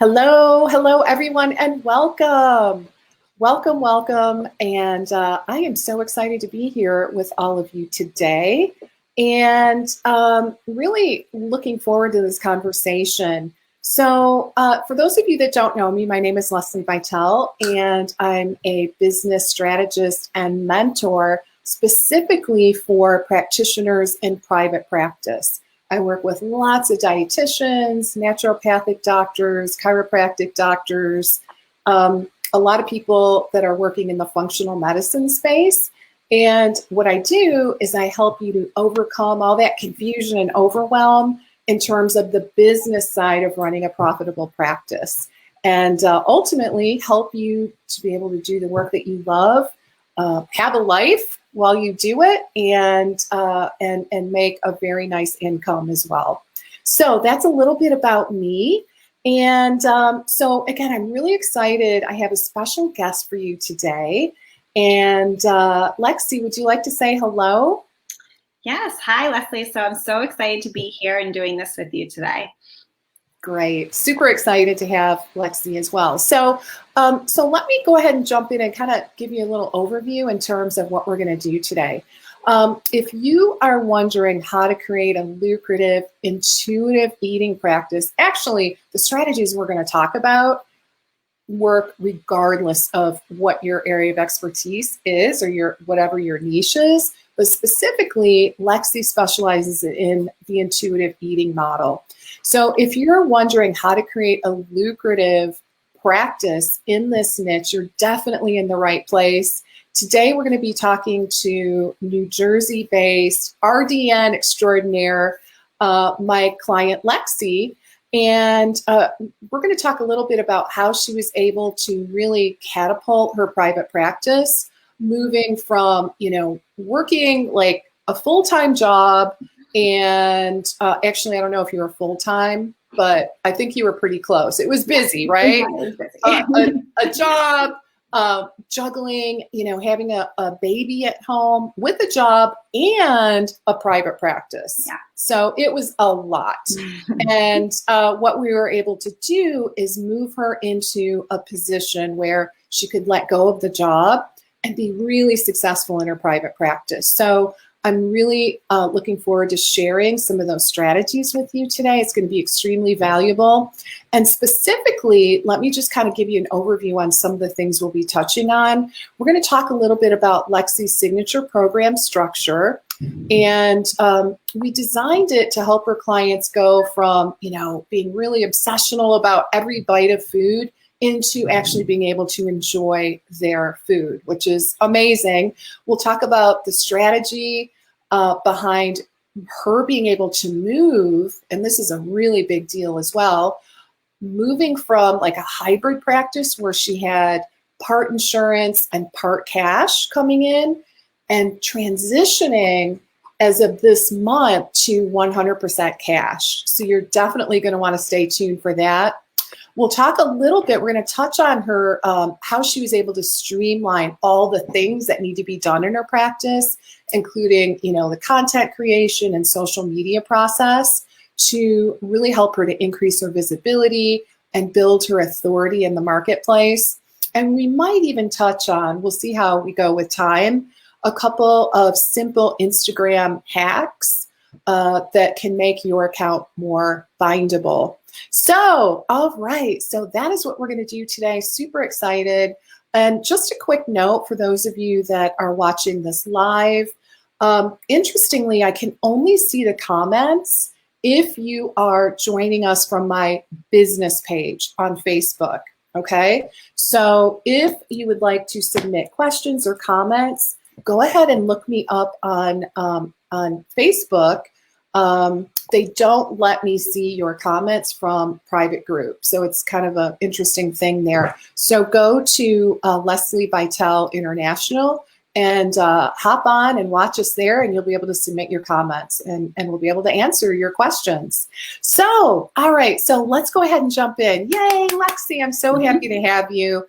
Hello, everyone, and welcome. Welcome. And I am so excited to be here with all of you today and really looking forward to this conversation. So for those of you that don't know me, my name is Lesli Bitel, and I'm a business strategist and mentor specifically for practitioners in private practice. I work with lots of dietitians, naturopathic doctors, chiropractic doctors, a lot of people that are working in the functional medicine space. And what I do is I help you to overcome all that confusion and overwhelm in terms of the business side of running a profitable practice, and ultimately help you to be able to do the work that you love, have a life while you do it, and make a very nice income as well. So that's a little bit about me. And so again, I'm really excited. I have a special guest for you today. And Lexi, would you like to say hello? Yes. Hi, Lesli. So I'm so excited to be here and doing this with you today. Great. Super excited to have Lexi as well. So let me go ahead and jump in and kind of give you a little overview in terms of what we're going to do today. If you are wondering how to create a lucrative, intuitive eating practice, actually, the strategies we're going to talk about work regardless of what your area of expertise is or whatever your niche is. But specifically, Lexi specializes in the intuitive eating model. So if you're wondering how to create a lucrative practice in this niche, you're definitely in the right place. Today, we're going to be talking to New Jersey-based RDN extraordinaire, my client Lexi, and we're going to talk a little bit about how she was able to really catapult her private practice, moving from, working like a full-time job. And actually, I don't know if you were full-time, but I think you were pretty close. It was busy, right? It was busy. A job, juggling, having a baby at home with a job and a private practice. Yeah. So it was a lot. And what we were able to do is move her into a position where she could let go of the job and be really successful in her private practice. So I'm really looking forward to sharing some of those strategies with you today. It's going to be extremely valuable. And specifically, let me just kind of give you an overview on some of the things we'll be touching on. We're going to talk a little bit about Lexi's signature program structure. And we designed it to help her clients go from, being really obsessional about every bite of food into actually being able to enjoy their food, which is amazing. We'll talk about the strategy behind her being able to move, and this is a really big deal as well, moving from like a hybrid practice where she had part insurance and part cash coming in, and transitioning as of this month to 100% cash. So you're definitely going to want to stay tuned for that. We'll talk a little bit, we're going to touch on her, how she was able to streamline all the things that need to be done in her practice, including, the content creation and social media process to really help her to increase her visibility and build her authority in the marketplace. And we might even touch on, we'll see how we go with time, a couple of simple Instagram hacks that can make your account more findable. So, all right, so that is what we're going to do today. Super excited. And just a quick note for those of you that are watching this live. Interestingly, I can only see the comments if you are joining us from my business page on Facebook, okay? So if you would like to submit questions or comments, go ahead and look me up on Facebook. They don't let me see your comments from private groups. So it's kind of an interesting thing there. So go to Lesli Bitel International and hop on and watch us there, and you'll be able to submit your comments and we'll be able to answer your questions. So, all right, so let's go ahead and jump in. Yay, Lexi, I'm so happy to have you.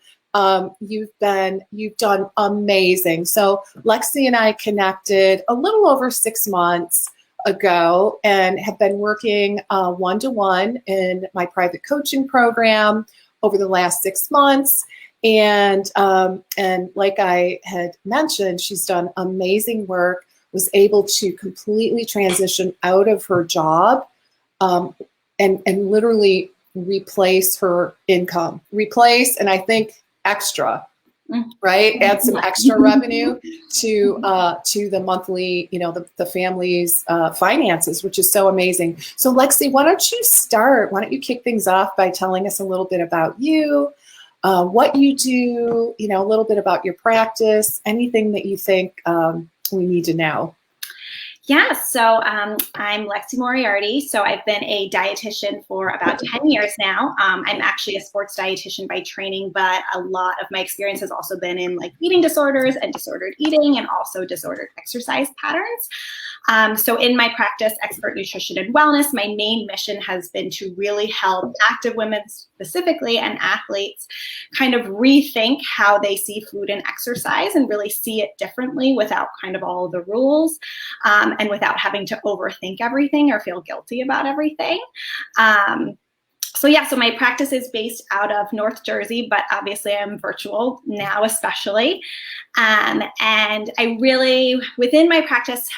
You've done amazing. So Lexi and I connected a little over 6 months. ago and have been working one-to-one in my private coaching program over the last 6 months. And like I had mentioned, she's done amazing work, was able to completely transition out of her job and literally replace her income. Replace, and I think extra, right? Add some extra revenue to the monthly, the family's finances, which is so amazing. So Lexi, why don't you start? Why don't you kick things off by telling us a little bit about you, what you do, a little bit about your practice, anything that you think we need to know. Yeah, so I'm Lexi Moriarty. So I've been a dietitian for about 10 years now. I'm actually a sports dietitian by training, but a lot of my experience has also been in like eating disorders and disordered eating and also disordered exercise patterns. So in my practice, Expert Nutrition and Wellness, my main mission has been to really help active women specifically and athletes kind of rethink how they see food and exercise and really see it differently without kind of all of the rules. And without having to overthink everything or feel guilty about everything. So my practice is based out of North Jersey, but obviously I'm virtual now especially. And I really, within my practice,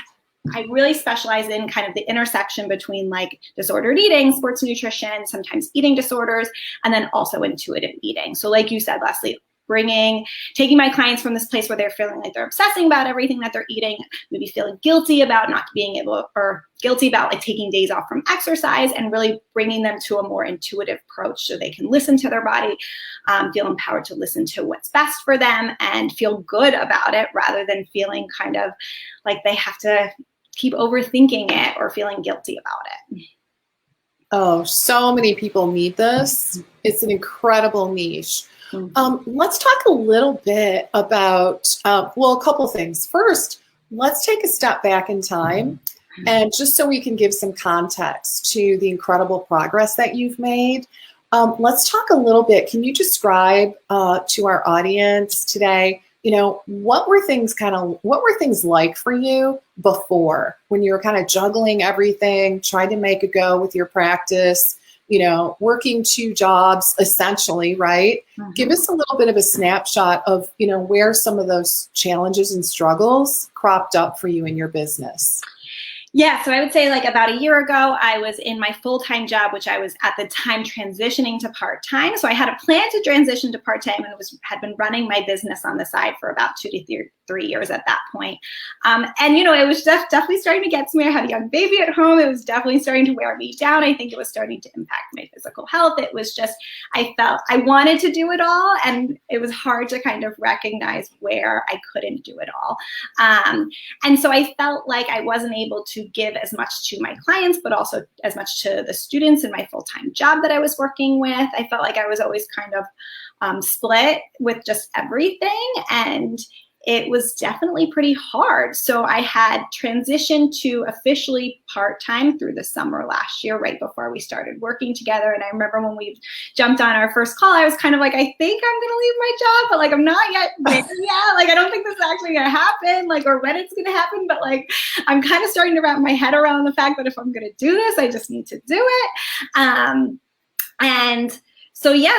I really specialize in kind of the intersection between like disordered eating, sports nutrition, sometimes eating disorders, and then also intuitive eating. So like you said, Leslie, taking my clients from this place where they're feeling like they're obsessing about everything that they're eating, maybe feeling guilty about not being able, or guilty about like taking days off from exercise, and really bringing them to a more intuitive approach so they can listen to their body, feel empowered to listen to what's best for them and feel good about it rather than feeling kind of like they have to keep overthinking it or feeling guilty about it. Oh, so many people need this. It's an incredible niche. Let's talk a little bit about, a couple things. First, let's take a step back in time, and just so we can give some context to the incredible progress that you've made, let's talk a little bit. Can you describe to our audience today, what were things like for you before, when you were kind of juggling everything, trying to make a go with your practice? Working 2 jobs essentially, right? Mm-hmm. Give us a little bit of a snapshot of, where some of those challenges and struggles cropped up for you in your business. Yeah, so I would say like about a year ago, I was in my full-time job, which I was at the time transitioning to part-time. So I had a plan to transition to part-time and had been running my business on the side for about 2 to 3 years at that point. And it was definitely starting to get to me. I had a young baby at home. It was definitely starting to wear me down. I think it was starting to impact my physical health. It was just, I felt I wanted to do it all, and it was hard to kind of recognize where I couldn't do it all. And so I felt like I wasn't able to give as much to my clients, but also as much to the students in my full-time job that I was working with. I felt like I was always kind of split with just everything, and it was definitely pretty hard. So I had transitioned to officially part-time through the summer last year, right before we started working together. And I remember when we jumped on our first call, I was kind of like, I think I'm going to leave my job, but like, I'm not yet there yet. Like, I don't think this is actually going to happen, like, or when it's going to happen. But like, I'm kind of starting to wrap my head around the fact that if I'm going to do this, I just need to do it.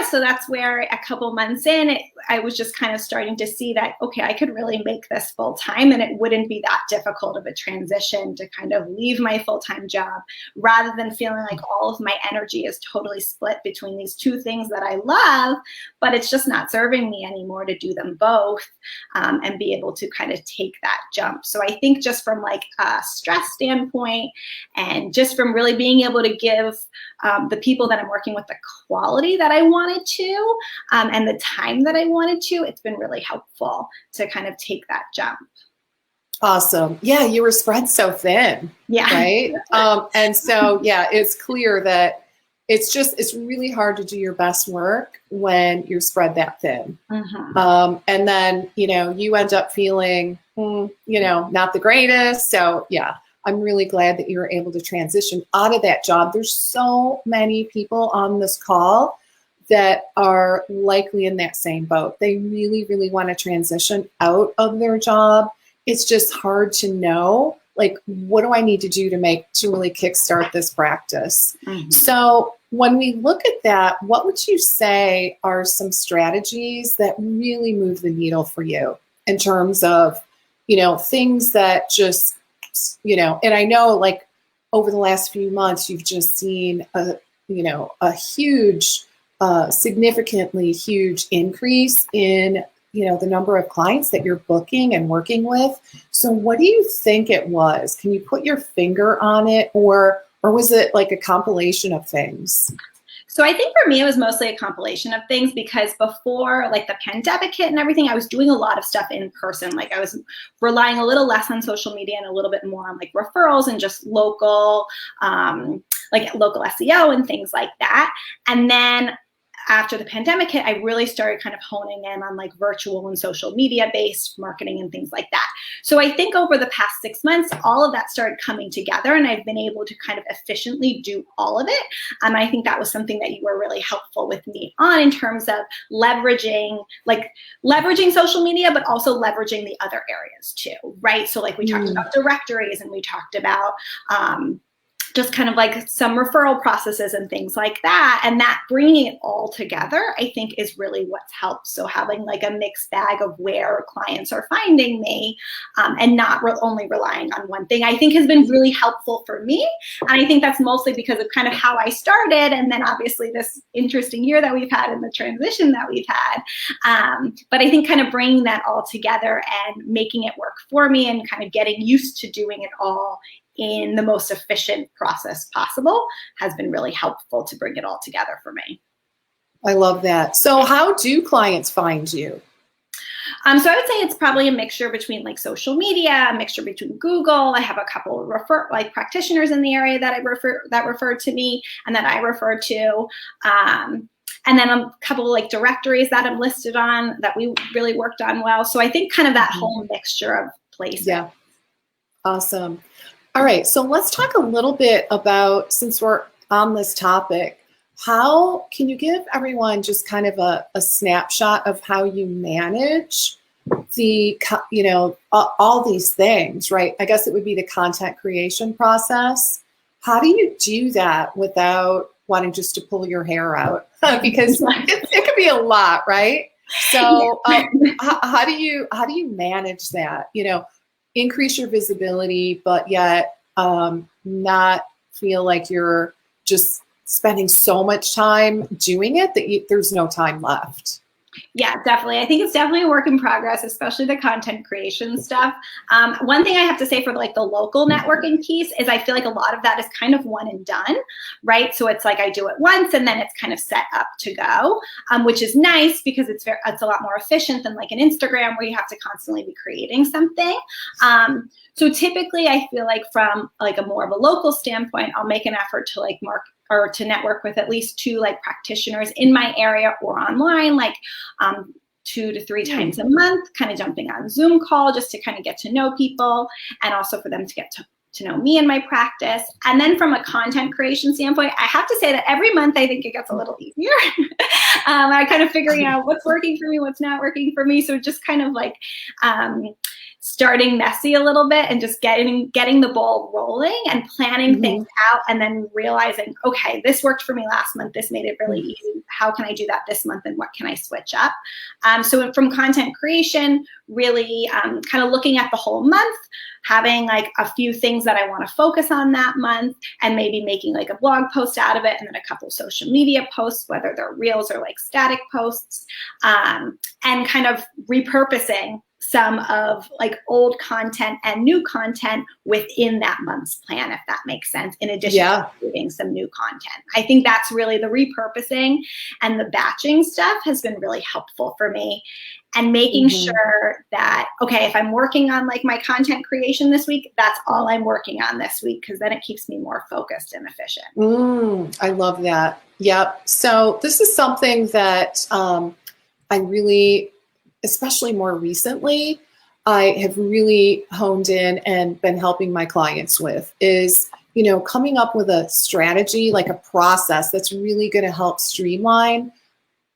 So that's where a couple months in, I was just kind of starting to see that, okay, I could really make this full time, and it wouldn't be that difficult of a transition to kind of leave my full-time job rather than feeling like all of my energy is totally split between these 2 things that I love, but it's just not serving me anymore to do them both and be able to kind of take that jump. So I think just from like a stress standpoint and just from really being able to give the people that I'm working with the quality that I wanted to and the time that I wanted to, it's been really helpful to kind of take that jump. Awesome. Yeah, you were spread so thin. Yeah. Right. And so, yeah, it's clear that it's really hard to do your best work when you're spread that thin. Mm-hmm. And then, you end up feeling, not the greatest. So, yeah. I'm really glad that you were able to transition out of that job. There's so many people on this call that are likely in that same boat. They really, really want to transition out of their job. It's just hard to know like, what do I need to do to really kickstart this practice? Mm-hmm. So when we look at that, what would you say are some strategies that really move the needle for you in terms of, things that just, and I know like over the last few months, you've just seen a huge, significantly huge increase in, the number of clients that you're booking and working with. So what do you think it was? Can you put your finger on it, or was it like a compilation of things? So I think for me, it was mostly a compilation of things, because before like the pandemic hit and everything, I was doing a lot of stuff in person. Like I was relying a little less on social media and a little bit more on like referrals and just local SEO and things like that. And then after the pandemic hit, I really started kind of honing in on like virtual and social media based marketing and things like that. So I think over the past 6 months, all of that started coming together, and I've been able to kind of efficiently do all of it. I think that was something that you were really helpful with me on, in terms of leveraging social media, but also leveraging the other areas too, right? So like we talked about directories, and we talked about, just kind of like some referral processes and things like that. And that bringing it all together, I think, is really what's helped. So having like a mixed bag of where clients are finding me, and not only relying on one thing, I think has been really helpful for me. And I think that's mostly because of kind of how I started. And then obviously this interesting year that we've had and the transition that we've had. But I think kind of bringing that all together and making it work for me, and kind of getting used to doing it all in the most efficient process possible has been really helpful to bring it all together for me. I love that. So how do clients find you? So I would say it's probably a mixture between like social media, a mixture between Google. I have a couple of practitioners in the area that refer to me and that I refer to. And then a couple of like directories that I'm listed on that we really worked on well. So I think kind of that whole mixture of places. Yeah. Awesome. All right. So let's talk a little bit about, since we're on this topic, how can you give everyone just kind of a snapshot of how you manage the, all these things, right? I guess it would be the content creation process. How do you do that without wanting just to pull your hair out? Because it could be a lot, right? So how do you manage that? Increase your visibility, but yet not feel like you're just spending so much time doing it that there's no time left. Yeah, definitely. I think it's definitely a work in progress, especially the content creation stuff. One thing I have to say for like the local networking piece is I feel like a lot of that is kind of one and done, right? So it's like I do it once and then it's kind of set up to go, which is nice because it's a lot more efficient than like an Instagram where you have to constantly be creating something. So typically I feel like from like a more of a local standpoint, I'll make an effort to like to network with at least 2 like practitioners in my area or online, like 2 to 3 times a month, kind of jumping on Zoom call just to kind of get to know people, and also for them to get to know me and my practice. And then from a content creation standpoint, I have to say that every month I think it gets a little easier. I kind of figuring out what's working for me, what's not working for me. So just kind of like starting messy a little bit and just getting the ball rolling and planning things out, and then realizing, okay, this worked for me last month. This made it really easy. How can I do that this month, and what can I switch up? So from content creation, really kind of looking at the whole month, having like a few things that I want to focus on that month, and maybe making like a blog post out of it, and then a couple of social media posts, whether they're reels or like static posts, and kind of repurposing some of like old content and new content within that month's plan, if that makes sense, in addition to including some new content. I think that's really the repurposing and the batching stuff has been really helpful for me, and making sure that, okay, if I'm working on like my content creation this week, that's all I'm working on this week, because then it keeps me more focused and efficient. I love that. Yep. So this is something that I really, especially more recently, I have really honed in and been helping my clients with is, coming up with a strategy, like a process that's really going to help streamline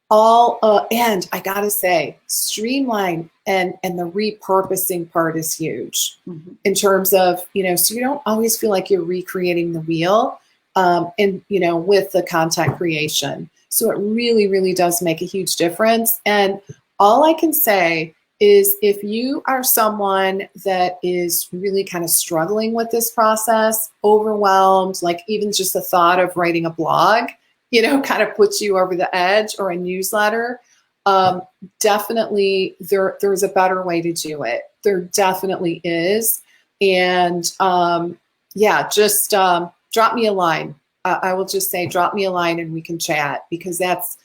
And I gotta say, streamline and the repurposing part is huge in terms of, so you don't always feel like you're recreating the wheel, with the content creation. So it really, really does make a huge difference. And all I can say is if you are someone that is really kind of struggling with this process, overwhelmed, like even just the thought of writing a blog, kind of puts you over the edge, or a newsletter, definitely there's a better way to do it. There definitely is. And just drop me a line. I will just say, drop me a line and we can chat, because that's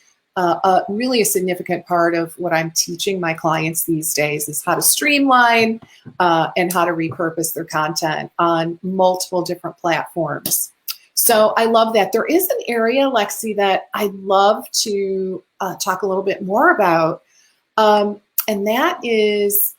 really a significant part of what I'm teaching my clients these days is how to streamline and how to repurpose their content on multiple different platforms. So I love that. There is an area, Lexi, that I'd love to talk a little bit more about, and that is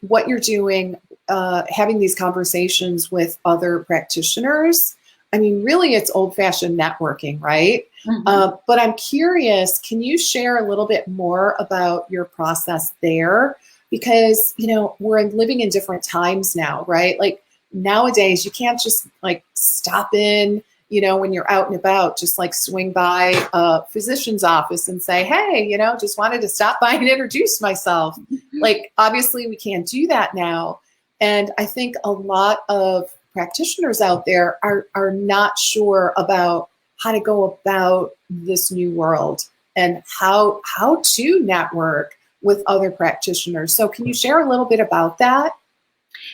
what you're doing, having these conversations with other practitioners. I mean, really, it's old-fashioned networking, right? But I'm curious, can you share a little bit more about your process there? Because, we're living in different times now, right? Like nowadays, you can't just like stop in, when you're out and about, just like swing by a physician's office and say, hey, just wanted to stop by and introduce myself. Like, obviously, we can't do that now. And I think a lot of practitioners out there are not sure about how to go about this new world and how to network with other practitioners. So can you share a little bit about that?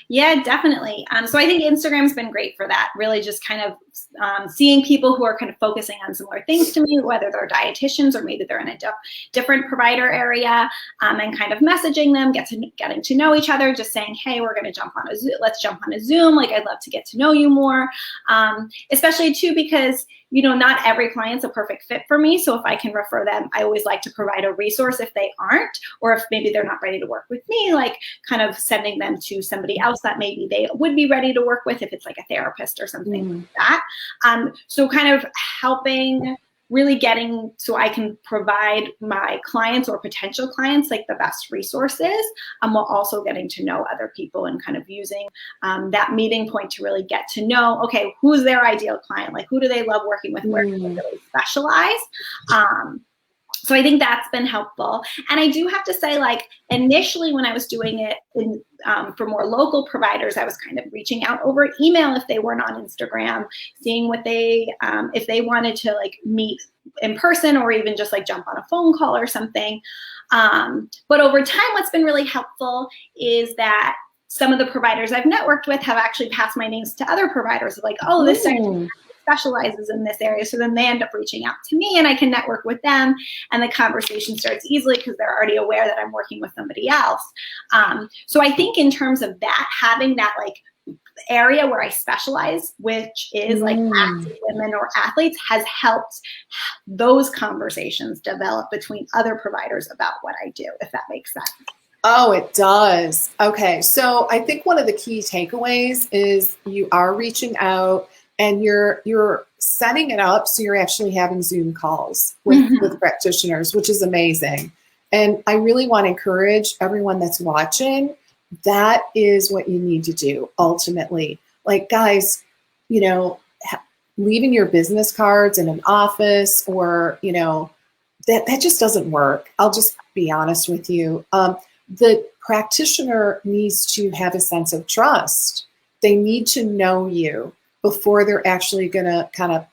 Yeah, definitely. So I think Instagram's been great for that, really just kind of seeing people who are kind of focusing on similar things to me, whether they're dietitians or maybe they're in a different provider area, and kind of messaging them, getting to know each other, just saying, hey, we're going to jump on a Zoom. Let's jump on a Zoom. Like, I'd love to get to know you more, especially too, because not every client's a perfect fit for me. So if I can refer them, I always like to provide a resource if they aren't, or if maybe they're not ready to work with me, like kind of sending them to somebody else that maybe they would be ready to work with if it's like a therapist or something like that. So kind of helping, really getting so I can provide my clients or potential clients like the best resources, while also getting to know other people and kind of using that meeting point to really get to know, okay, who's their ideal client? Like, who do they love working with? Where do they really specialize? So I think that's been helpful. And I do have to say, like, initially when I was doing it for more local providers, I was kind of reaching out over email if they weren't on Instagram, seeing what if they wanted to like meet in person or even just like jump on a phone call or something. But over time, what's been really helpful is that some of the providers I've networked with have actually passed my names to other providers, like, oh, this specializes in this area. So then they end up reaching out to me and I can network with them, and the conversation starts easily because they're already aware that I'm working with somebody else. So I think in terms of that, having that like area where I specialize, which is like active women or athletes, has helped those conversations develop between other providers about what I do, if that makes sense. Oh, it does. Okay. So I think one of the key takeaways is you are reaching out and you're setting it up so you're actually having Zoom calls with practitioners, which is amazing. And I really want to encourage everyone that's watching, that is what you need to do ultimately. Like, guys, leaving your business cards in an office or, that just doesn't work. I'll just be honest with you. The practitioner needs to have a sense of trust. They need to know you before they're actually going to kind of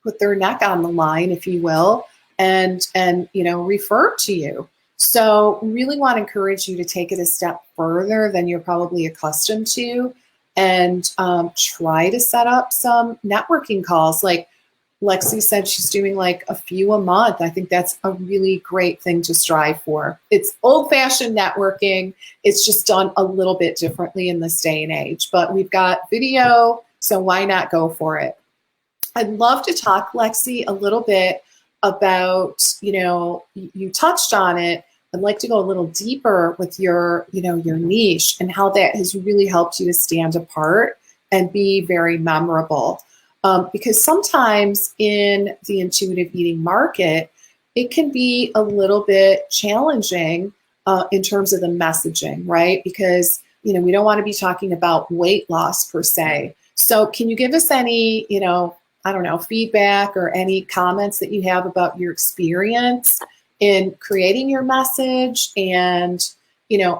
put their neck on the line, if you will, and refer to you. So really want to encourage you to take it a step further than you're probably accustomed to, and try to set up some networking calls. Like Lexi said, she's doing like a few a month. I think that's a really great thing to strive for. It's old-fashioned networking. It's just done a little bit differently in this day and age, but we've got video, so why not go for it? I'd love to talk, Lexi, a little bit about, you touched on it. I'd like to go a little deeper with your niche and how that has really helped you to stand apart and be very memorable. Because sometimes in the intuitive eating market, it can be a little bit challenging in terms of the messaging, right? Because, we don't want to be talking about weight loss per se. So can you give us any, I don't know, feedback or any comments that you have about your experience in creating your message and,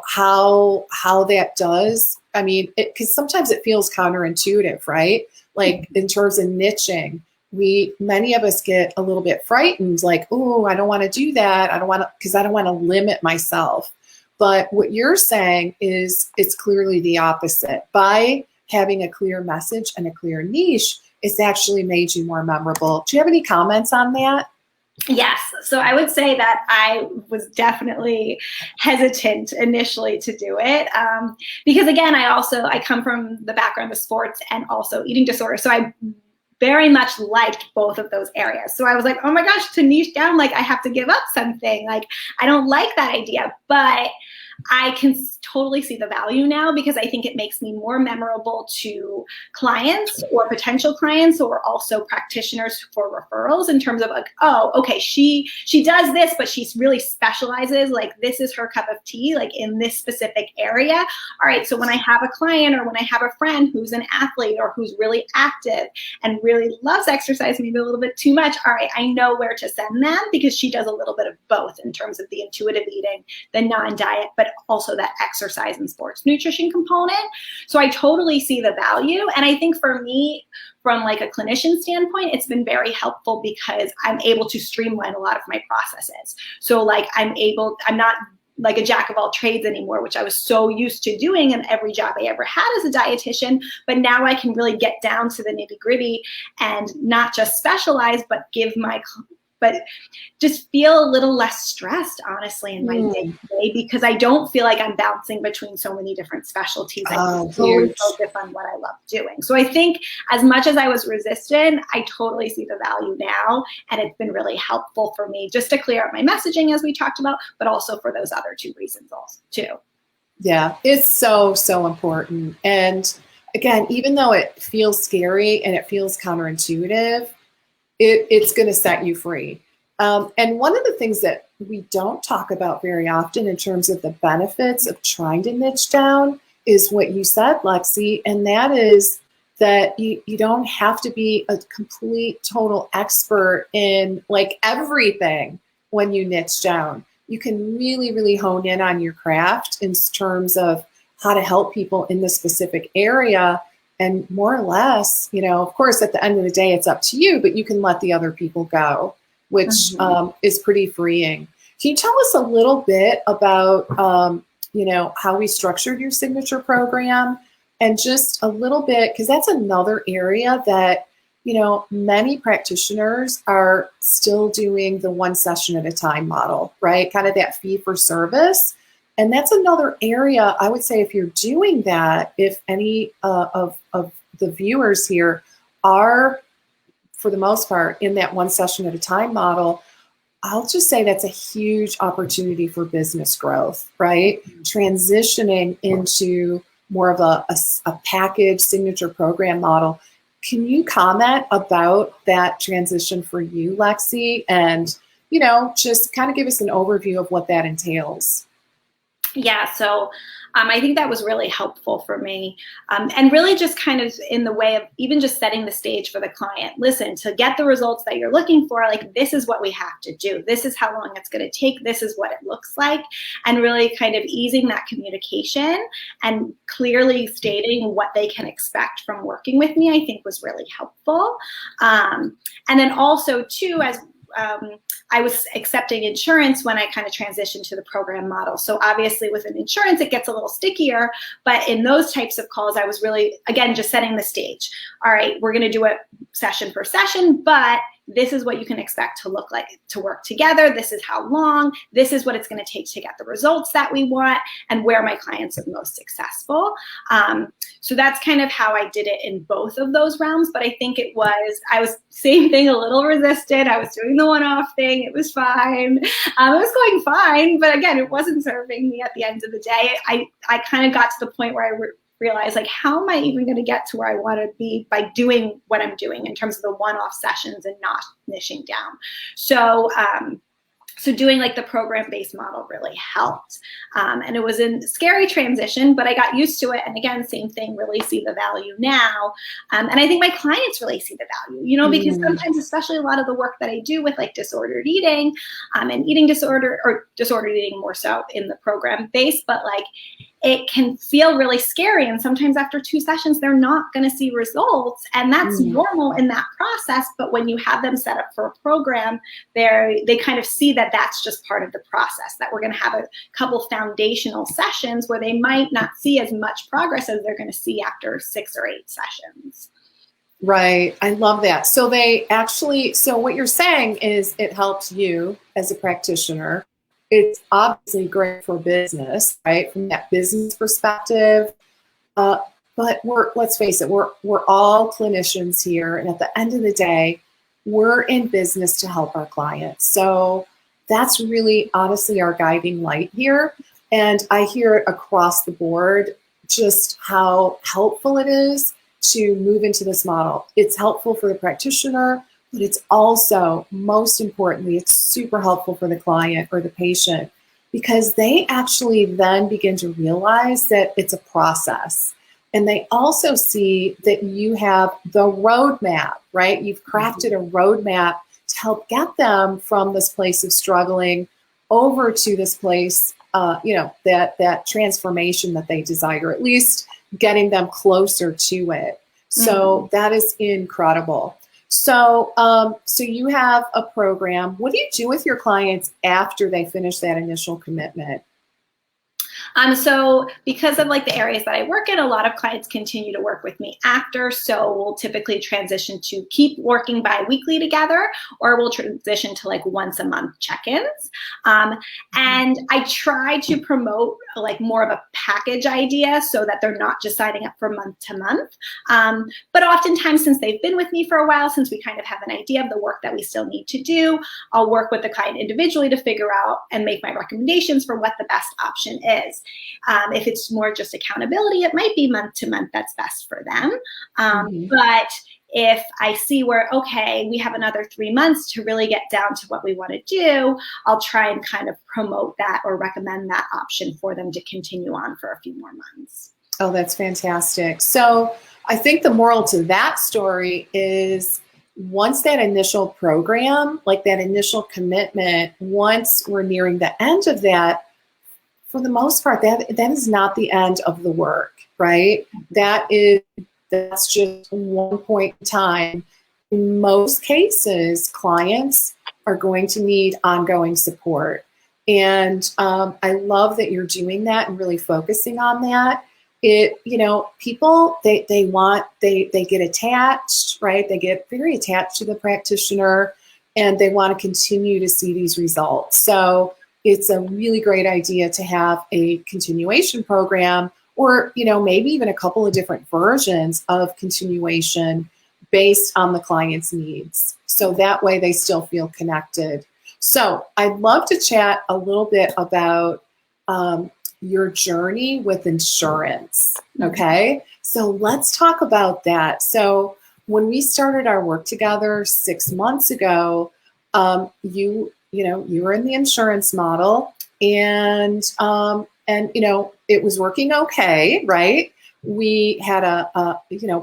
how that does? I mean, because sometimes it feels counterintuitive, right? Like in terms of niching, many of us get a little bit frightened, like, oh, I don't want to do that. Because I don't want to limit myself. But what you're saying is it's clearly the opposite. By having a clear message and a clear niche, it's actually made you more memorable. Do you have any comments on that? Yes. So I would say that I was definitely hesitant initially to do it because, again, I come from the background of sports and also eating disorder. So I very much liked both of those areas. So I was like, oh my gosh, to niche down, like I have to give up something. Like I don't like that idea, but I can totally see the value now because I think it makes me more memorable to clients or potential clients or also practitioners for referrals in terms of like, oh, okay, she does this, but she really specializes, like this is her cup of tea, like in this specific area. All right, so when I have a client or when I have a friend who's an athlete or who's really active and really loves exercise, maybe a little bit too much, all right, I know where to send them because she does a little bit of both in terms of the intuitive eating, the non-diet, but also that exercise and sports nutrition component. So I totally see the value. And I think for me, from like a clinician standpoint, it's been very helpful because I'm able to streamline a lot of my processes. So like I'm not like a jack of all trades anymore, which I was so used to doing in every job I ever had as a dietitian. But now I can really get down to the nitty gritty and not just specialize, but but just feel a little less stressed, honestly, in my day-to-day because I don't feel like I'm bouncing between so many different specialties. I can totally focus on what I love doing. So I think as much as I was resistant, I totally see the value now. And it's been really helpful for me just to clear up my messaging, as we talked about, but also for those other two reasons also, too. Yeah, it's so important. And again, even though it feels scary and it feels counterintuitive, it's going to set you free. And one of the things that we don't talk about very often in terms of the benefits of trying to niche down is what you said, Lexi, and that is that you don't have to be a complete, total expert in like everything when you niche down. You can really, really hone in on your craft in terms of how to help people in this specific area. And more or less, of course, at the end of the day, it's up to you, but you can let the other people go, which is pretty freeing. Can you tell us a little bit about, how we structured your signature program and just a little bit, because that's another area that, many practitioners are still doing the one session at a time model, right? Kind of that fee for service. And that's another area, I would say, if you're doing that, if any of the viewers here are, for the most part, in that one session at a time model, I'll just say that's a huge opportunity for business growth, right? Transitioning into more of a package signature program model. Can you comment about that transition for you, Lexi? And, just kind of give us an overview of what that entails. Yeah, so I think that was really helpful for me. And really just kind of in the way of even just setting the stage for the client. Listen, to get the results that you're looking for, like this is what we have to do. This is how long it's going to take. This is what it looks like. And really kind of easing that communication and clearly stating what they can expect from working with me, I think was really helpful. And then also too, as I was accepting insurance when I kind of transitioned to the program model. So obviously with an insurance, it gets a little stickier, but in those types of calls, I was really, again, just setting the stage. All right, we're going to do it session per session, but this is what you can expect to look like to work together. This is how long, this is what it's going to take to get the results that we want and where my clients are most successful. So that's kind of how I did it in both of those realms. But I think I was same thing, a little resistant. I was doing the one-off thing. It was fine. It was going fine. But again, it wasn't serving me at the end of the day. I kind of got to the point where I realize, like, how am I even going to get to where I want to be by doing what I'm doing in terms of the one-off sessions and not niching down? So So doing like the program-based model really helped. And it was a scary transition, but I got used to it. And again, same thing, really see the value now. And I think my clients really see the value, you know, because sometimes, especially a lot of the work that I do with like disordered eating and eating disorder, or disordered eating more so in the program base, but like it can feel really scary. And sometimes after 2 sessions, they're not going to see results. And that's normal in that process. But when you have them set up for a program, they kind of see that that's just part of the process, that we're going to have a couple foundational sessions where they might not see as much progress as they're going to see after 6 or 8 sessions. Right. I love that. So so what you're saying is it helps you as a practitioner. It's obviously great for business, right? From that business perspective. But let's face it, we're all clinicians here. And at the end of the day, we're in business to help our clients. So that's really honestly our guiding light here. And I hear it across the board, just how helpful it is to move into this model. It's helpful for the practitioner, but it's also, most importantly, it's super helpful for the client or the patient, because they actually then begin to realize that it's a process. And they also see that you have the roadmap, right? You've crafted a roadmap to help get them from this place of struggling over to this place, that transformation that they desire, at least getting them closer to it. So that is incredible. So, so you have a program. What do you do with your clients after they finish that initial commitment? So because of like the areas that I work in, a lot of clients continue to work with me after. So we'll typically transition to keep working bi-weekly together, or we'll transition to like once a month check-ins. And I try to promote like more of a package idea so that they're not just signing up for month to month. But oftentimes, since they've been with me for a while, since we kind of have an idea of the work that we still need to do, I'll work with the client individually to figure out and make my recommendations for what the best option is. If it's more just accountability, it might be month to month that's best for them. But if I see where, okay, we have another 3 months to really get down to what we want to do, I'll try and kind of promote that or recommend that option for them to continue on for a few more months. Oh, that's fantastic. So I think the moral to that story is, once that initial program, like that initial commitment, once we're nearing the end of that, for the most part, that is not the end of the work, right? That's just one point in time. In most cases, clients are going to need ongoing support. And I love that you're doing that and really focusing on that. People, they get attached, right? They get very attached to the practitioner, and they want to continue to see these results. So it's a really great idea to have a continuation program, or, maybe even a couple of different versions of continuation based on the client's needs. So that way they still feel connected. So I'd love to chat a little bit about your journey with insurance. Okay. So let's talk about that. So when we started our work together 6 months ago, you were in the insurance model, and it was working okay, right? We had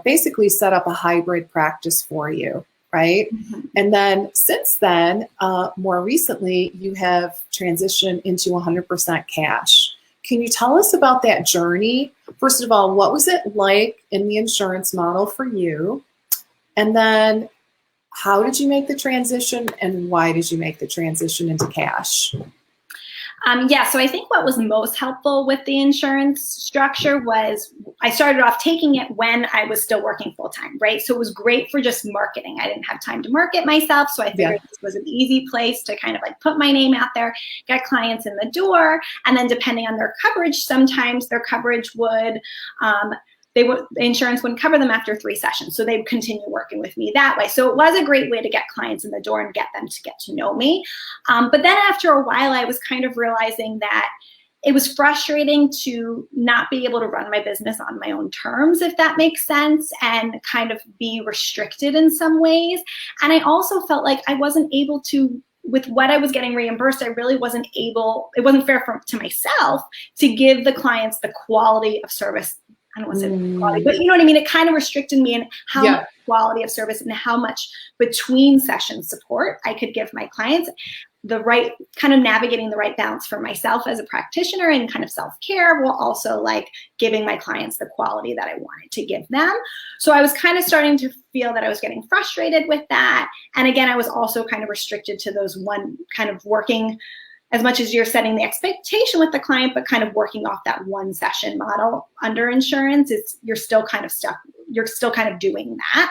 basically set up a hybrid practice for you, right? And then since then, more recently, you have transitioned into 100% cash. Can you tell us about that journey? First of all, what was it like in the insurance model for you? And then how did you make the transition, and why did you make the transition into cash? So I think what was most helpful with the insurance structure was I started off taking it when I was still working full-time, right? So it was great for just marketing. I didn't have time to market myself, so I figured this was an easy place to kind of like put my name out there, get clients in the door, and then depending on their coverage, sometimes their coverage would the insurance wouldn't cover them after 3 sessions. So they'd continue working with me that way. So it was a great way to get clients in the door and get them to get to know me. But then after a while, I was kind of realizing that it was frustrating to not be able to run my business on my own terms, if that makes sense, and kind of be restricted in some ways. And I also felt like I wasn't able to with what I was getting reimbursed, I really wasn't able, it wasn't fair to myself to give the clients the quality of service. I don't want to say quality, but you know what I mean? It kind of restricted me in how much quality of service and how much between session support I could give my clients. The right kind of navigating the right balance for myself as a practitioner and kind of self-care, while also like giving my clients the quality that I wanted to give them. So I was kind of starting to feel that I was getting frustrated with that. And again, I was also kind of restricted to those one kind of working, as much as you're setting the expectation with the client, but kind of working off that one session model under insurance, you're still kind of stuck. You're still kind of doing that.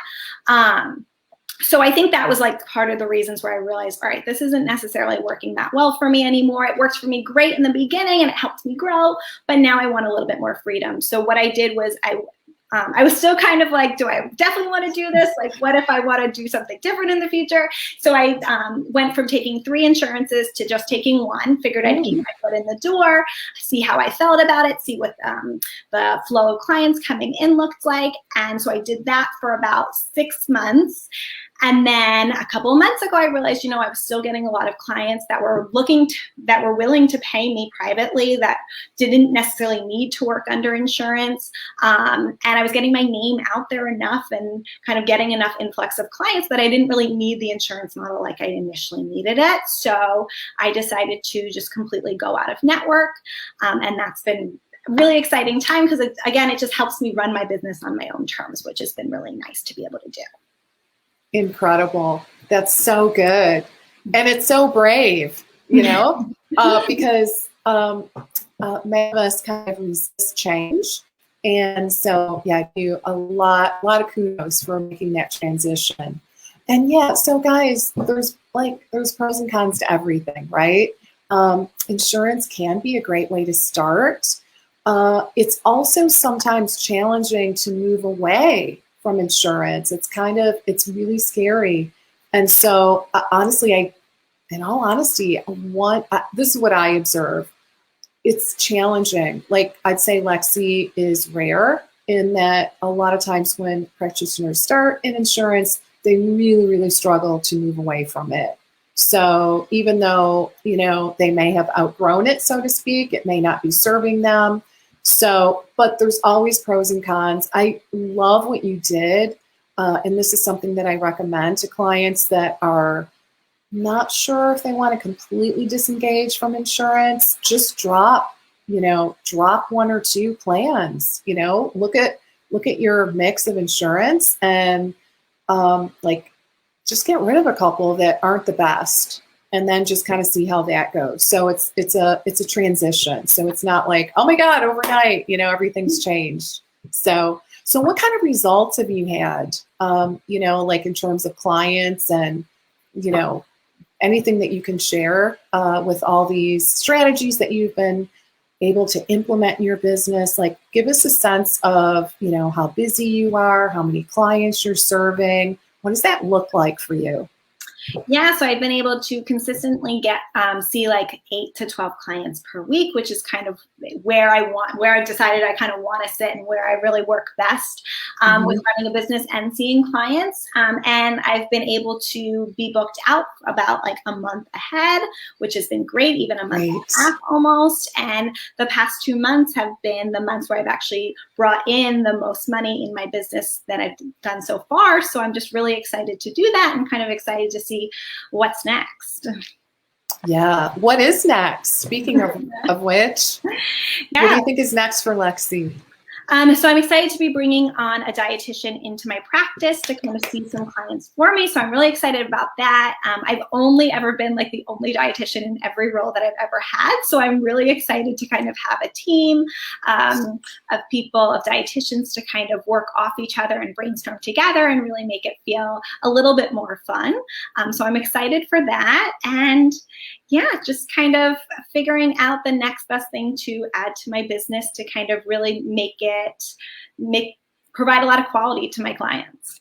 So I think that was like part of the reasons where I realized, all right, this isn't necessarily working that well for me anymore. It worked for me great in the beginning and it helped me grow, but now I want a little bit more freedom. So what I did was I was still kind of like, do I definitely want to do this? Like, what if I want to do something different in the future? So I went from taking 3 insurances to just taking 1, figured I'd keep my foot in the door, see how I felt about it, see what the flow of clients coming in looked like. And so I did that for about 6 months. And then a couple of months ago, I realized, I was still getting a lot of clients that were that were willing to pay me privately, that didn't necessarily need to work under insurance. And I was getting my name out there enough and kind of getting enough influx of clients that I didn't really need the insurance model like I initially needed it. So I decided to just completely go out of network. And that's been a really exciting time because, again, it just helps me run my business on my own terms, which has been really nice to be able to do. Incredible. That's so good. And it's so brave, because many of us kind of resist change. And so, yeah, you a lot of kudos for making that transition. And yeah, so guys, there's pros and cons to everything, right? Insurance can be a great way to start. It's also sometimes challenging to move away from insurance. It's really scary. And so honestly, in all honesty, this is what I observe. It's challenging. Like I'd say Lexi is rare in that a lot of times when practitioners start in insurance, they really, really struggle to move away from it. So even though, they may have outgrown it, so to speak, it may not be serving them. So, but there's always pros and cons. I love what you did. And this is something that I recommend to clients that are not sure if they want to completely disengage from insurance. Just drop 1 or 2 plans, look at your mix of insurance and just get rid of a couple that aren't the best. And then just kind of see how that goes. So it's a transition. So it's not like, oh my God, overnight, everything's changed. So what kind of results have you had, like in terms of clients and, anything that you can share with all these strategies that you've been able to implement in your business? Like give us a sense of, how busy you are, how many clients you're serving. What does that look like for you? Yeah, so I've been able to consistently see like 8 to 12 clients per week, which is kind of where I've decided I kind of want to sit and where I really work best with running a business and seeing clients. And I've been able to be booked out about like a month ahead, which has been great, even a month and a half almost. And the past 2 months have been the months where I've actually brought in the most money in my business that I've done so far. So I'm just really excited to do that and kind of excited to see what's next. Yeah. What is next? Speaking of which, what do you think is next for Lexi? So I'm excited to be bringing on a dietitian into my practice to kind of see some clients for me. So I'm really excited about that. I've only ever been like the only dietitian in every role that I've ever had. So I'm really excited to kind of have a team of people, of dietitians to kind of work off each other and brainstorm together and really make it feel a little bit more fun. So I'm excited for that. And yeah, just kind of figuring out the next best thing to add to my business to kind of really provide a lot of quality to my clients.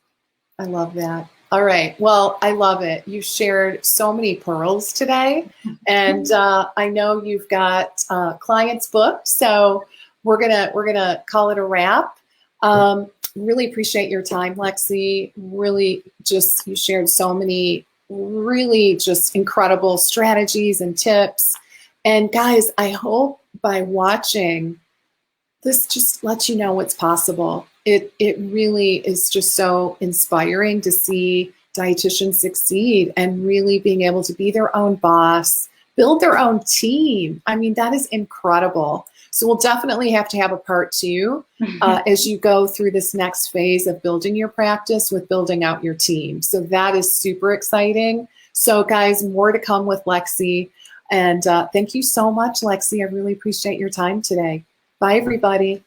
I love that. All right. Well, I love it. You shared so many pearls today, and I know you've got clients booked, so we're gonna call it a wrap. Really appreciate your time, Lexi. Really, you shared so many really just incredible strategies and tips. And guys, I hope by watching this just lets you know what's possible. It really is just so inspiring to see dietitians succeed and really being able to be their own boss, build their own team. I mean, that is incredible. So we'll definitely have to have a part 2 as you go through this next phase of building your practice with building out your team. So that is super exciting. So guys, more to come with Lexi. And thank you so much, Lexi. I really appreciate your time today. Bye, everybody.